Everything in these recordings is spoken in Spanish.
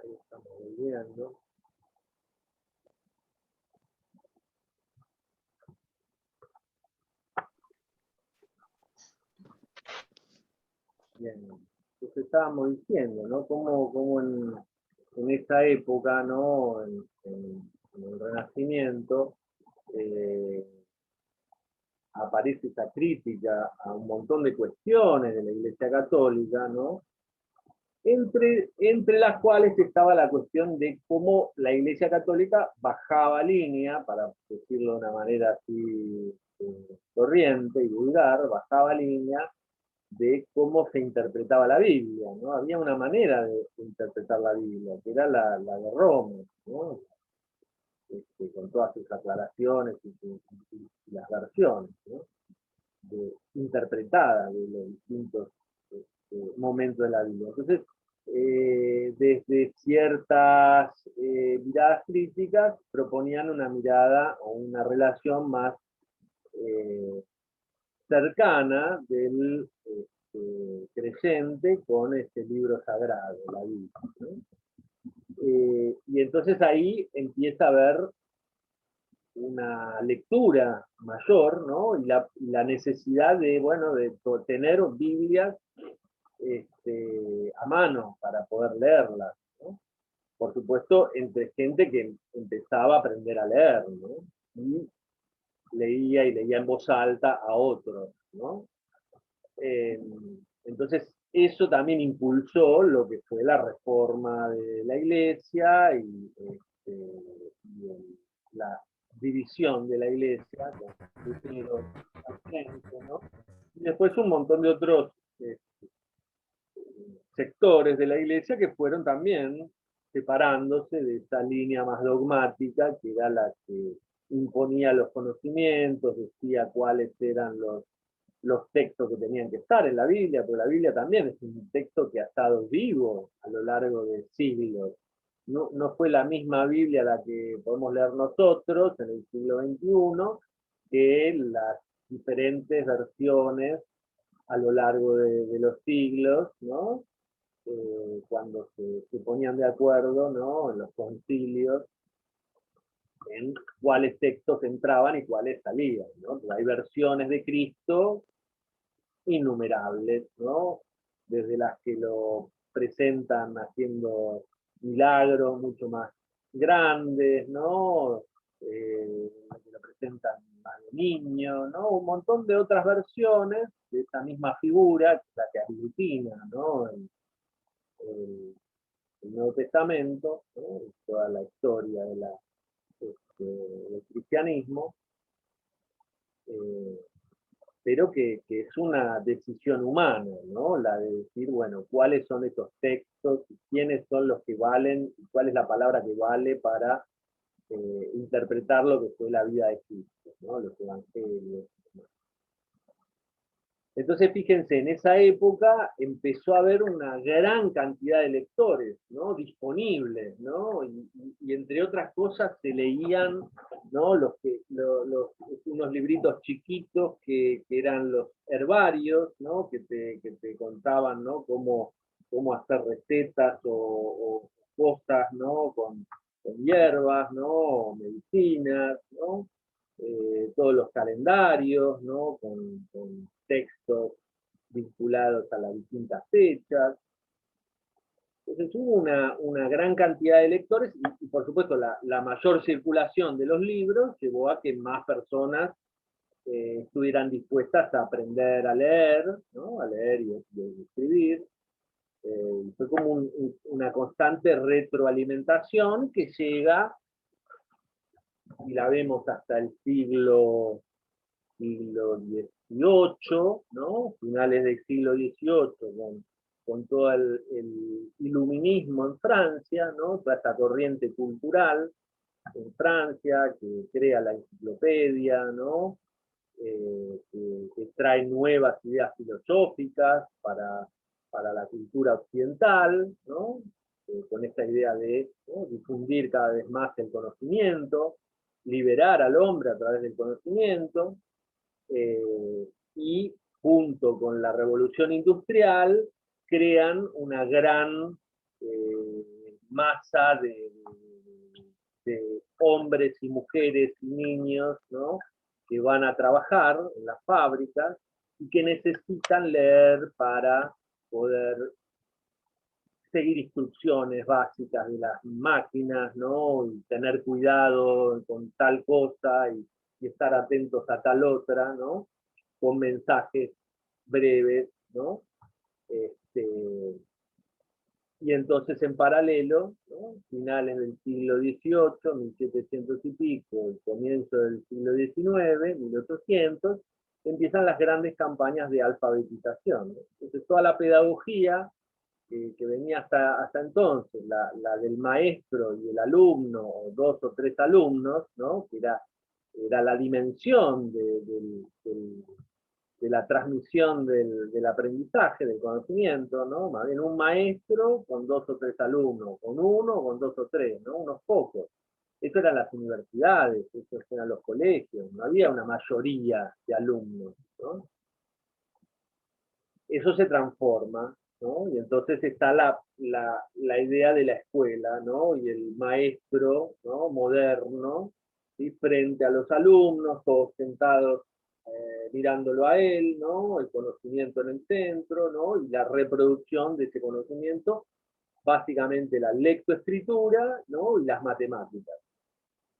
Ahí estamos volviendo. Bien. Entonces estábamos diciendo, ¿no? Cómo en esa época, ¿no? En el Renacimiento, eh, aparece esa crítica a un montón de cuestiones de la Iglesia Católica, ¿no? Entre las cuales estaba la cuestión de cómo la Iglesia Católica bajaba línea, para decirlo de una manera así corriente y vulgar, bajaba línea de cómo se interpretaba la Biblia, ¿no? Había una manera de interpretar la Biblia, que era la de Roma, ¿no? Con todas sus aclaraciones y las versiones, ¿no? Interpretadas de los distintos momentos de la Biblia. Entonces, desde ciertas miradas críticas proponían una mirada o una relación más cercana del creyente con este libro sagrado, la Biblia, ¿no? Y entonces ahí empieza a haber una lectura mayor, ¿no? Y la necesidad de, bueno, de tener Biblias a mano para poder leerlas, ¿no? Por supuesto, entre gente que empezaba a aprender a leer, ¿no? Y leía y leía en voz alta a otros, ¿no? Entonces, eso también impulsó lo que fue la reforma de la iglesia y la división de la iglesia, con Lutero al frente, ¿no? Y después un montón de otros sectores de la iglesia que fueron también separándose de esa línea más dogmática, que era la que imponía los conocimientos, decía cuáles eran los textos que tenían que estar en la Biblia, porque la Biblia también es un texto que ha estado vivo a lo largo de siglos. No fue la misma Biblia la que podemos leer nosotros en el siglo XXI que las diferentes versiones a lo largo de los siglos, ¿no? Cuando se ponían de acuerdo, ¿no? En los concilios en cuáles textos entraban y cuáles salían, ¿no? Hay versiones de Cristo innumerables, ¿no? Desde las que lo presentan haciendo milagros mucho más grandes, ¿no? Las que lo presentan más de niño, ¿no? Un montón de otras versiones de esa misma figura, la que aglutina, ¿no? El Nuevo Testamento, ¿no? Toda la historia del cristianismo, eh, pero que es una decisión humana, ¿no? La de decir, bueno, cuáles son esos textos, quiénes son los que valen, cuál es la palabra que vale para interpretar lo que fue la vida de Cristo, ¿no? Los evangelios. Entonces, fíjense, en esa época empezó a haber una gran cantidad de lectores, ¿no? Disponibles, ¿no? Y entre otras cosas se leían, ¿no? Unos libritos chiquitos que eran los herbarios, ¿no? Que te contaban, ¿no? Cómo hacer recetas o cosas, ¿no? Con hierbas, ¿no? Medicinas, ¿no? Todos los calendarios, ¿no? Con textos vinculados a las distintas fechas. Entonces hubo una gran cantidad de lectores y por supuesto la mayor circulación de los libros llevó a que más personas estuvieran dispuestas a aprender a leer, ¿no? A leer y escribir. Fue como una constante retroalimentación que llega, y la vemos hasta el siglo XVIII, ¿no? Finales del siglo XVIII, con todo el iluminismo en Francia, ¿no? Toda esta corriente cultural en Francia que crea la enciclopedia, ¿no? Que trae nuevas ideas filosóficas para la cultura occidental, ¿no? Con esta idea de, ¿no? Difundir cada vez más el conocimiento, liberar al hombre a través del conocimiento, y junto con la revolución industrial crean una gran masa de hombres y mujeres y niños, ¿no? Que van a trabajar en las fábricas y que necesitan leer para poder seguir instrucciones básicas de las máquinas, ¿no? Y tener cuidado con tal cosa y estar atentos a tal otra, ¿no? Con mensajes breves, ¿no? Y entonces en paralelo, ¿no? Finales del siglo XVIII, 1700 y pico, el comienzo del siglo XIX, 1800, empiezan las grandes campañas de alfabetización, ¿no? Entonces toda la pedagogía que venía hasta entonces, la del maestro y el alumno, o dos o tres alumnos, ¿no? Que era la dimensión de la transmisión del aprendizaje, del conocimiento, ¿no? Más bien un maestro con dos o tres alumnos, con uno o con dos o tres, ¿no? Unos pocos. Eso eran las universidades, eso eran los colegios, no había una mayoría de alumnos, ¿no? Eso se transforma, ¿no? Y entonces está la idea de la escuela, ¿no? Y el maestro, ¿no? Moderno, ¿sí? Frente a los alumnos, todos sentados mirándolo a él, ¿no? El conocimiento en el centro, ¿no? Y la reproducción de ese conocimiento, básicamente la lectoescritura, ¿no? Y las matemáticas,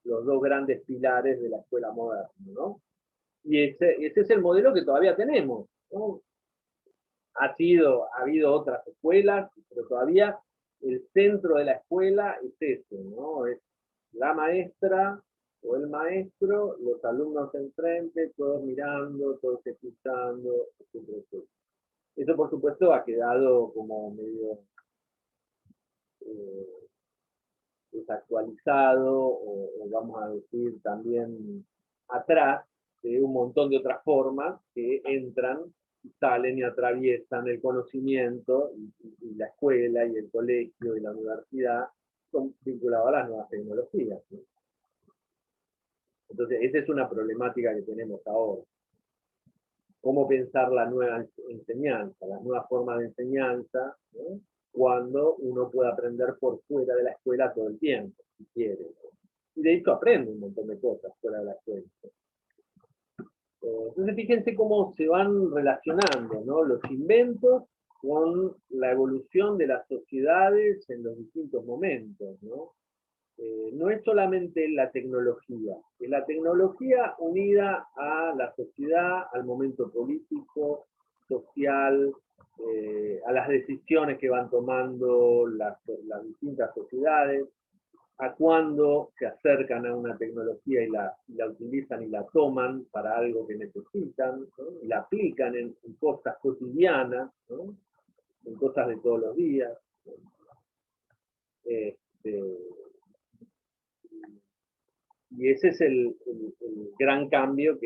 los dos grandes pilares de la escuela moderna, ¿no? Y ese es el modelo que todavía tenemos, ¿no? Ha habido otras escuelas, pero todavía el centro de la escuela es ese, ¿no? Es la maestra o el maestro, los alumnos enfrente, todos mirando, todos escuchando, etcétera, etcétera. Eso, por supuesto, ha quedado como medio eh, desactualizado, o vamos a decir también atrás de un montón de otras formas que entran y salen y atraviesan el conocimiento y la escuela y el colegio y la universidad son vinculados a las nuevas tecnologías, ¿no? Entonces, esa es una problemática que tenemos ahora. Cómo pensar la nueva enseñanza, las nuevas formas de enseñanza, ¿no? Cuando uno puede aprender por fuera de la escuela todo el tiempo, si quiere. Y de hecho aprende un montón de cosas fuera de la escuela. Entonces fíjense cómo se van relacionando, ¿no? Los inventos con la evolución de las sociedades en los distintos momentos, ¿no? No es solamente la tecnología, es la tecnología unida a la sociedad, al momento político, social, a las decisiones que van tomando las distintas sociedades, a cuándo se acercan a una tecnología y la utilizan y la toman para algo que necesitan, ¿no? Y la aplican en cosas cotidianas, ¿no? En cosas de todos los días. ¿No? Y ese es el gran cambio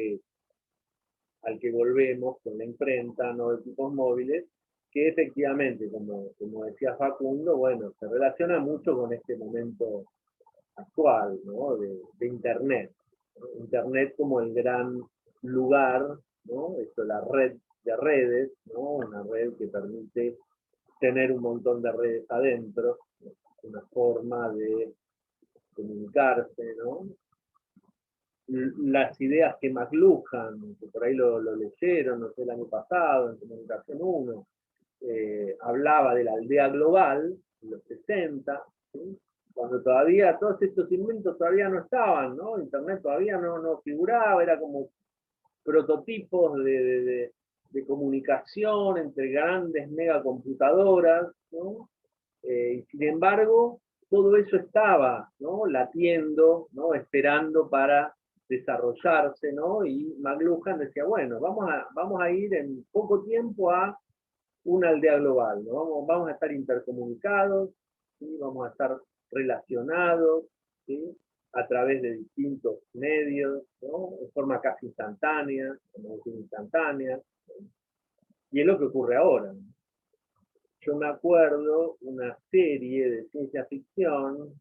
al que volvemos con la imprenta, ¿no? De tipos móviles, que efectivamente, como decía Facundo, bueno, se relaciona mucho con este momento actual, ¿no? De Internet. ¿No? Internet como el gran lugar, ¿no? Esto, la red de redes, ¿no? Una red que permite tener un montón de redes adentro, ¿no? Una forma de comunicarse, ¿no? Las ideas que McLuhan, que por ahí lo leyeron, no sé, el año pasado, en Comunicación 1, hablaba de la aldea global, en los 60, ¿sí? Cuando todavía todos estos inventos todavía no estaban, ¿no? Internet todavía no figuraba, era como prototipos de comunicación entre grandes megacomputadoras, ¿no? Y sin embargo, todo eso estaba, ¿no? Latiendo, ¿no? Esperando para desarrollarse, ¿no? Y McLuhan decía, bueno, vamos a ir en poco tiempo a una aldea global, ¿no? Vamos a estar intercomunicados, ¿sí? Vamos a estar relacionados, ¿sí? A través de distintos medios, ¿no? De forma casi instantánea, como decir instantánea, ¿no? Y es lo que ocurre ahora, ¿no? Yo me acuerdo una serie de ciencia ficción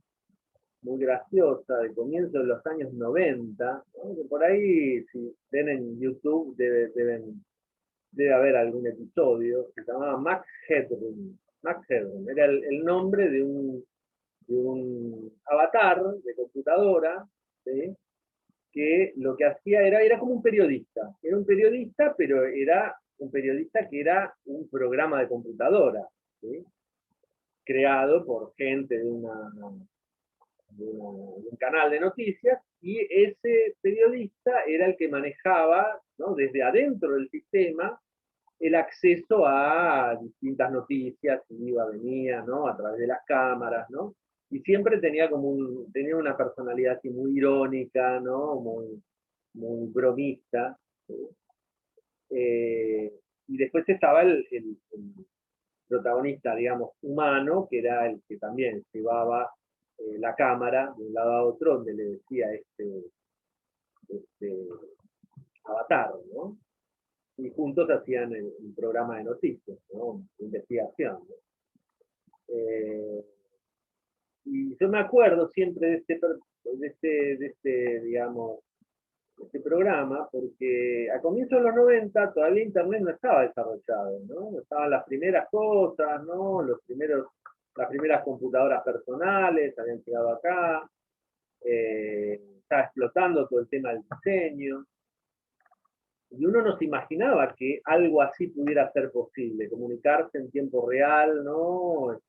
muy graciosa de comienzo de los años 90, ¿no? Que por ahí, si ven en YouTube, debe haber algún episodio, que se llamaba Max Headroom. Max Headroom era el nombre de un avatar de computadora, ¿sí? Que lo que hacía era como un periodista. Era un periodista, pero era un periodista que era un programa de computadora, ¿sí? Creado por gente de un canal de noticias, y ese periodista era el que manejaba, ¿no?, desde adentro del sistema el acceso a distintas noticias, iba, venía, ¿no?, a través de las cámaras, ¿no? Y siempre tenía tenía una personalidad así muy irónica, ¿no? Muy bromista. ¿Sí? Y después estaba el protagonista, digamos, humano, que era el que también llevaba la cámara de un lado a otro, donde le decía este avatar, ¿no? Y juntos hacían el programa de noticias, ¿no? De investigación. ¿No? Y yo me acuerdo siempre digamos, este programa, porque a comienzos de los 90 todavía Internet no estaba desarrollado, ¿no? Estaban las primeras cosas, ¿no? Las primeras computadoras personales habían llegado acá, estaba explotando todo el tema del diseño, y uno no se imaginaba que algo así pudiera ser posible, comunicarse en tiempo real, ¿no?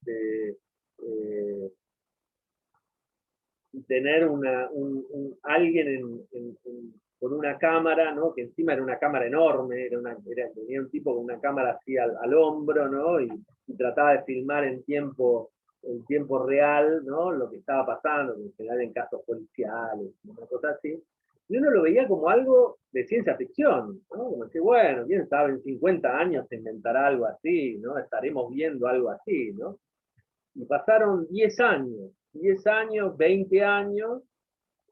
Tener alguien con una cámara, ¿no? Que encima era una cámara enorme, tenía un tipo con una cámara así al hombro, ¿no? Y trataba de filmar en tiempo real, ¿no? Lo que estaba pasando, en general en casos policiales, una cosa así. Y uno lo veía como algo de ciencia ficción, ¿no? Como que, bueno, quién sabe, en 50 años se inventará algo así, ¿no? Estaremos viendo algo así, ¿no? Y pasaron 10 años, 20 años,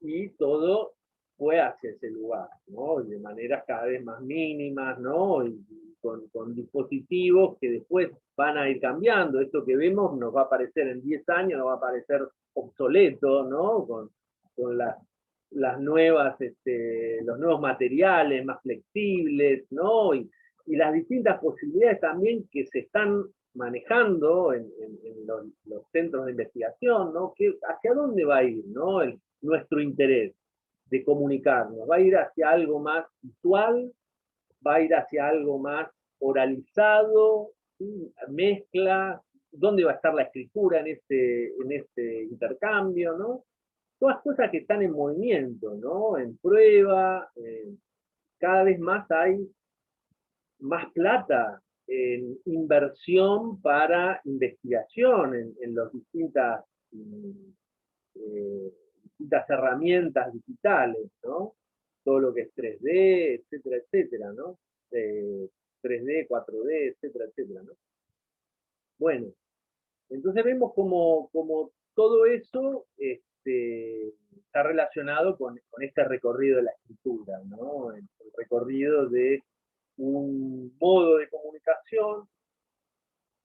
y todo fue hacia ese lugar, ¿no? De maneras cada vez más mínimas, ¿no? Y con dispositivos que después van a ir cambiando. Esto que vemos nos va a parecer en 10 años, nos va a parecer obsoleto, ¿no? Con los nuevos materiales más flexibles, ¿no? Y las distintas posibilidades también que se están manejando en los centros de investigación, ¿no? ¿Hacia dónde va a ir, ¿no? Nuestro interés de comunicarnos? ¿Va a ir hacia algo más visual? ¿Va a ir hacia algo más oralizado? ¿Sí? Mezcla. ¿Dónde va a estar la escritura en este intercambio? ¿No? Todas cosas que están en movimiento, ¿no? En prueba. Cada vez más hay más plata en inversión para investigación en las distintas herramientas digitales, ¿no? Todo lo que es 3D, etcétera, etcétera, ¿no? 3D, 4D, etcétera, etcétera, ¿no? Bueno, entonces vemos como todo eso está relacionado con este recorrido de la escritura, ¿no? El recorrido de un modo de comunicación,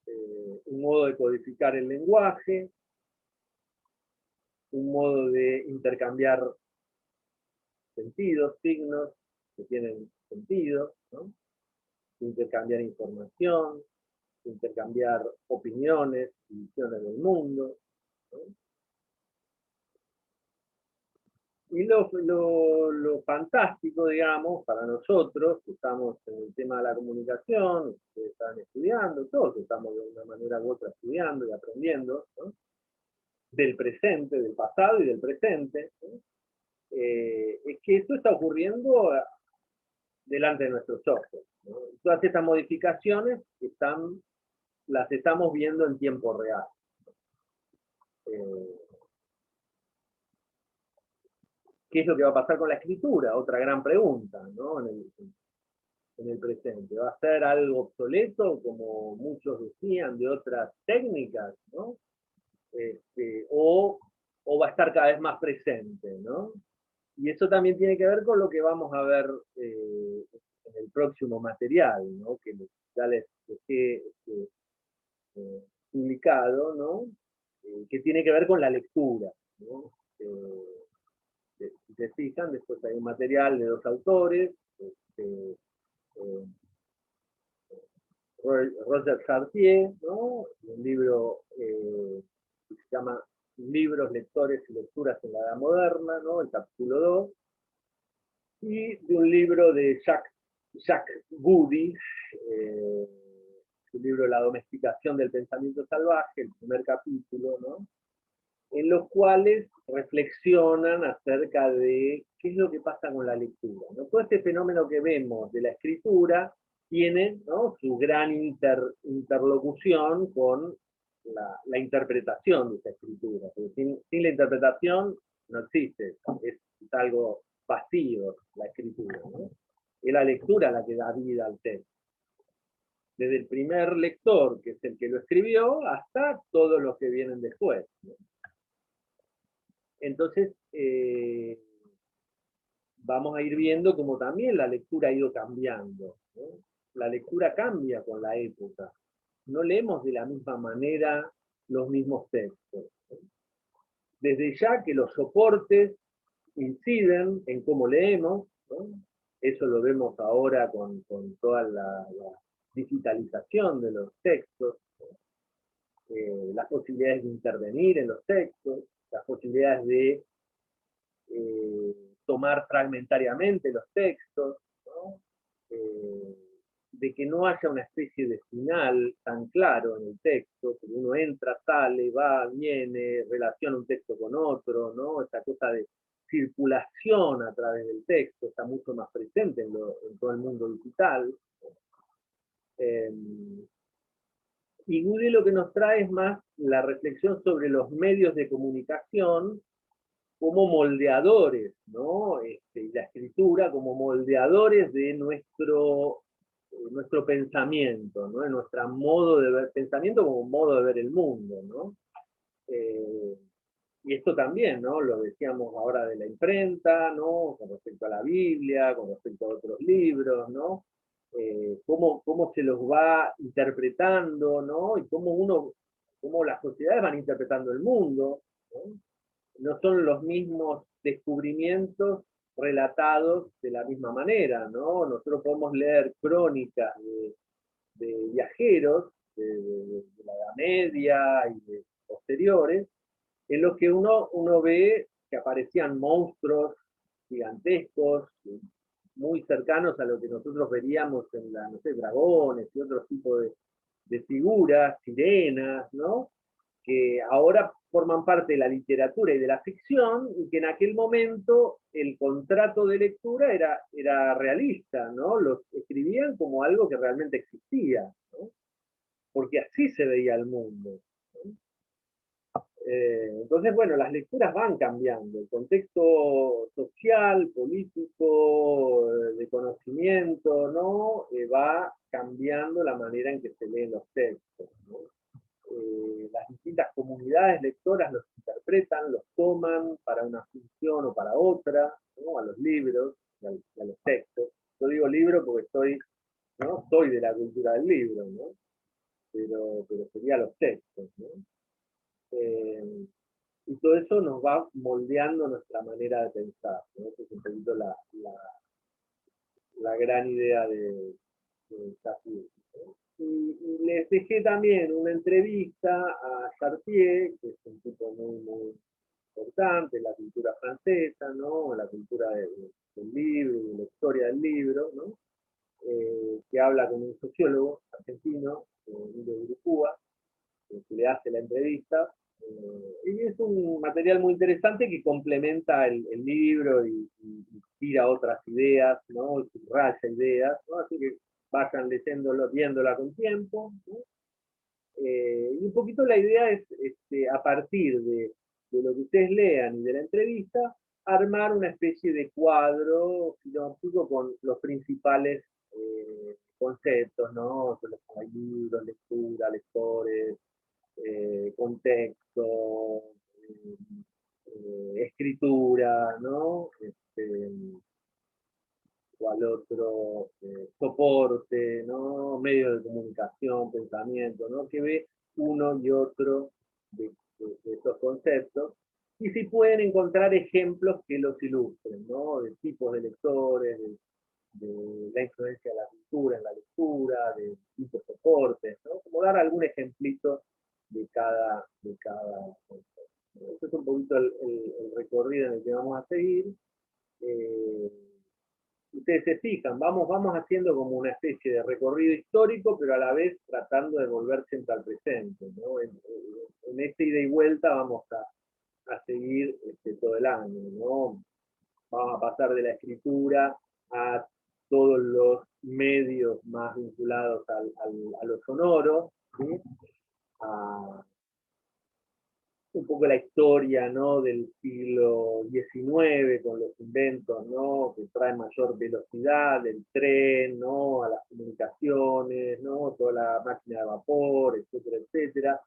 un modo de codificar el lenguaje, un modo de intercambiar sentidos, signos que tienen sentido, ¿no? Intercambiar información, intercambiar opiniones y visiones del mundo, ¿no? Y lo fantástico, digamos, para nosotros, que estamos en el tema de la comunicación, que están estudiando, todos estamos de una manera u otra estudiando y aprendiendo, ¿no? Del presente, del pasado y del presente, ¿no? Es que esto está ocurriendo delante de nuestros ojos, ¿no? Todas estas modificaciones las estamos viendo en tiempo real. Eh, ¿Qué es lo que va a pasar con la escritura? Otra gran pregunta, ¿no? En el presente. ¿Va a ser algo obsoleto, como muchos decían, de otras técnicas, ¿no? O va a estar cada vez más presente, ¿no? Y eso también tiene que ver con lo que vamos a ver en el próximo material, ¿no? Que ya les dejé publicado, ¿no? Que tiene que ver con la lectura, ¿no? Si se fijan, después hay un material de dos autores, eh, Roger Chartier, ¿no? Un libro que se llama libros, lectores y lecturas en la Edad Moderna, ¿no? El capítulo 2, y de un libro de Jack Goody, su libro La domesticación del pensamiento salvaje, el primer capítulo, ¿no? En los cuales reflexionan acerca de qué es lo que pasa con la lectura, ¿no? Todo este fenómeno que vemos de la escritura tiene, ¿no?, su gran interlocución con la interpretación de esa escritura. Sin la interpretación no existe, es algo vacío la escritura, ¿no? Es la lectura la que da vida al texto. Desde el primer lector, que es el que lo escribió, hasta todos los que vienen después, ¿no? Entonces, vamos a ir viendo cómo también la lectura ha ido cambiando, ¿no? La lectura cambia con la época. No leemos de la misma manera los mismos textos, ¿no? Desde ya que los soportes inciden en cómo leemos, ¿no? Eso lo vemos ahora con toda la digitalización de los textos, ¿no? Las posibilidades de intervenir en los textos, las posibilidades de tomar fragmentariamente los textos, ¿no? De que no haya una especie de final tan claro en el texto, que uno entra, sale, va, viene, relaciona un texto con otro, ¿no? Esta cosa de circulación a través del texto está mucho más presente en todo el mundo digital. Eh, y Goody lo que nos trae es más la reflexión sobre los medios de comunicación como moldeadores, ¿no? Y la escritura como moldeadores de nuestro pensamiento, ¿no? De nuestro modo de ver pensamiento como modo de ver el mundo, ¿no? Y esto también, ¿no? Lo decíamos ahora de la imprenta, ¿no? Con respecto a la Biblia, con respecto a otros libros, ¿no? Cómo se los va interpretando, ¿no? Y cómo las sociedades van interpretando el mundo, ¿no? No son los mismos descubrimientos relatados de la misma manera, ¿no? Nosotros podemos leer crónicas de viajeros de la Edad Media y de posteriores, en los que uno ve que aparecían monstruos gigantescos, muy cercanos a lo que nosotros veríamos en no sé, dragones y otro tipo de figuras, sirenas, ¿no? Que ahora forman parte de la literatura y de la ficción, y que en aquel momento el contrato de lectura era realista, ¿no? Los escribían como algo que realmente existía, ¿no? Porque así se veía el mundo, ¿no? Entonces, bueno, las lecturas van cambiando, el contexto social, político, de conocimiento, ¿no? Va cambiando la manera en que se leen los textos, ¿no? Las distintas comunidades lectoras los interpretan, los toman para una función o para otra, ¿no? A los libros y a los textos. Yo digo libro porque ¿no? Soy de la cultura del libro, ¿no? Pero sería los textos, ¿no? Y todo eso nos va moldeando nuestra manera de pensar, ¿no? Esa es un poquito la gran idea de Sapiens, ¿no? Y les dejé también una entrevista a Chartier, que es un tipo muy, muy importante en la cultura francesa, ¿no? En la cultura del libro, de la historia del libro, ¿no? Que habla con un sociólogo argentino, Emilio Gurucúa, que le hace la entrevista. Y es un material muy interesante que complementa el libro y tira otras ideas, ¿no? Y subraya ideas, ¿no? Así que vayan leyéndolo, viéndola con tiempo, ¿no? Y un poquito la idea es, a partir de lo que ustedes lean y de la entrevista, armar una especie de cuadro filosófico con los principales conceptos, ¿no? Hay libros, lectura, lectores, contexto, escritura, ¿no? Cual otro soporte, ¿no? Medios de comunicación, pensamiento, ¿no? Que ve uno y otro de estos conceptos. Y si pueden encontrar ejemplos que los ilustren, ¿no? De tipos de lectores, de la influencia de la cultura en la lectura, de tipos de soportes, ¿no? Como dar algún ejemplito de cada concepto. Este es un poquito el recorrido en el que vamos a seguir. Ustedes se fijan, vamos haciendo como una especie de recorrido histórico, pero a la vez tratando de volver siempre al presente, ¿no? En esta ida y vuelta vamos a seguir todo el año, ¿no? Vamos a pasar de la escritura a todos los medios más vinculados a lo sonoro, ¿sí? A un poco la historia, ¿no?, del siglo XIX con los inventos, ¿no?, que traen mayor velocidad, del tren, ¿no?, a las comunicaciones, ¿no?, toda la máquina de vapor, etcétera, etcétera.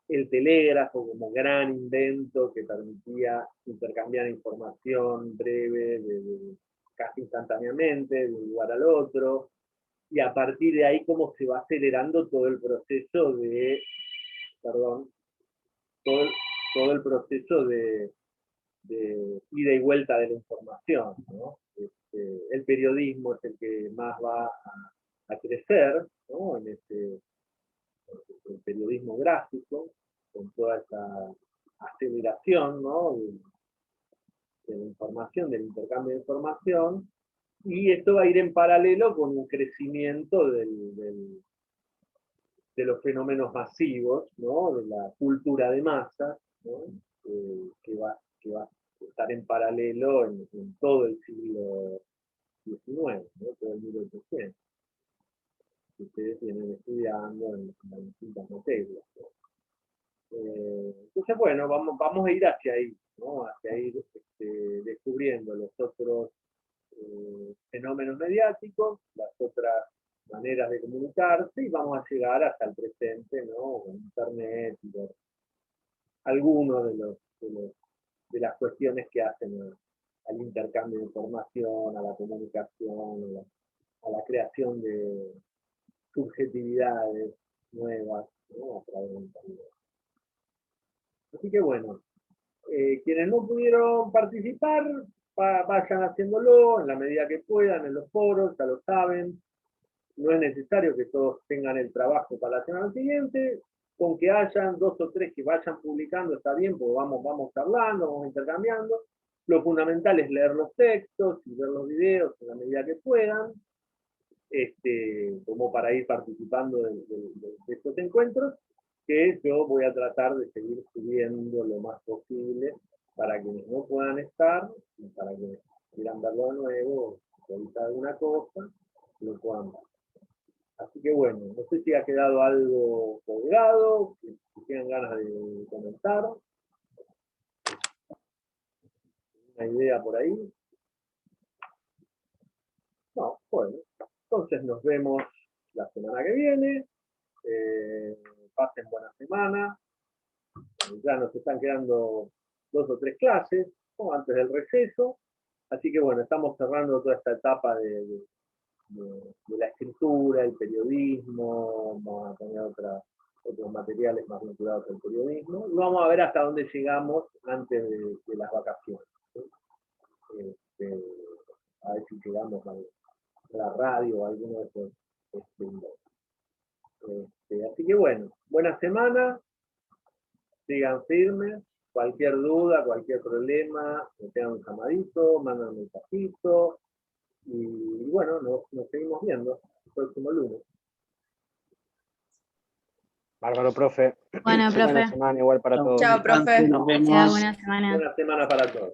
El telégrafo como gran invento que permitía intercambiar información breve, casi instantáneamente, de un lugar al otro. Y a partir de ahí cómo se va acelerando todo el proceso de, perdón, todo el proceso de ida y vuelta de la información, ¿no? El periodismo es el que más va a crecer, ¿no? En el periodismo gráfico, con toda esa aceleración, ¿no?, de la información, del intercambio de información, y esto va a ir en paralelo con un crecimiento de los fenómenos masivos, ¿no?, de la cultura de masas, ¿no?, que va a estar en paralelo en todo el siglo XIX, ¿no?, todo el 1800, que ustedes vienen estudiando en las distintas materias, ¿no? Entonces, bueno, vamos a ir hacia ahí, ¿no?, hacia ir descubriendo los otros fenómenos mediáticos, las otras maneras de comunicarse, y vamos a llegar hasta el presente, ¿no?, con Internet y algunos de las cuestiones que hacen al intercambio de información, a la comunicación, a la creación de subjetividades nuevas, ¿no?, a través de Internet. Así que bueno, quienes no pudieron participar, vayan haciéndolo en la medida que puedan en los foros, ya lo saben. No es necesario que todos tengan el trabajo para la semana siguiente, con que hayan 2 o 3 que vayan publicando está bien, porque vamos charlando, vamos intercambiando. Lo fundamental es leer los textos y ver los videos en la medida que puedan, como para ir participando de estos encuentros, que yo voy a tratar de seguir subiendo lo más posible para quienes no puedan estar, y para quienes quieran verlo de nuevo, revisar alguna cosa, lo puedan ver. Así que bueno, no sé si ha quedado algo colgado, si tienen ganas de comentar, una idea por ahí. No, bueno, entonces nos vemos la semana que viene. Pasen buena semana. Ya nos están quedando 2 o 3 clases, ¿no?, antes del receso. Así que bueno, estamos cerrando toda esta etapa de la escritura, el periodismo, vamos a tener otros materiales más vinculados al periodismo, y vamos a ver hasta dónde llegamos antes de las vacaciones, ¿sí? A ver si llegamos a la radio o a alguno de esos así que bueno, buena semana, sigan firmes, cualquier duda, cualquier problema, me pegan un llamadito, mandan un mensajito, y bueno, nos seguimos viendo el próximo lunes. Bárbaro, profe. Bueno, profe. Buena semana igual para todos. Chao, profe. Nos vemos. Buena semana. Buena semana para todos.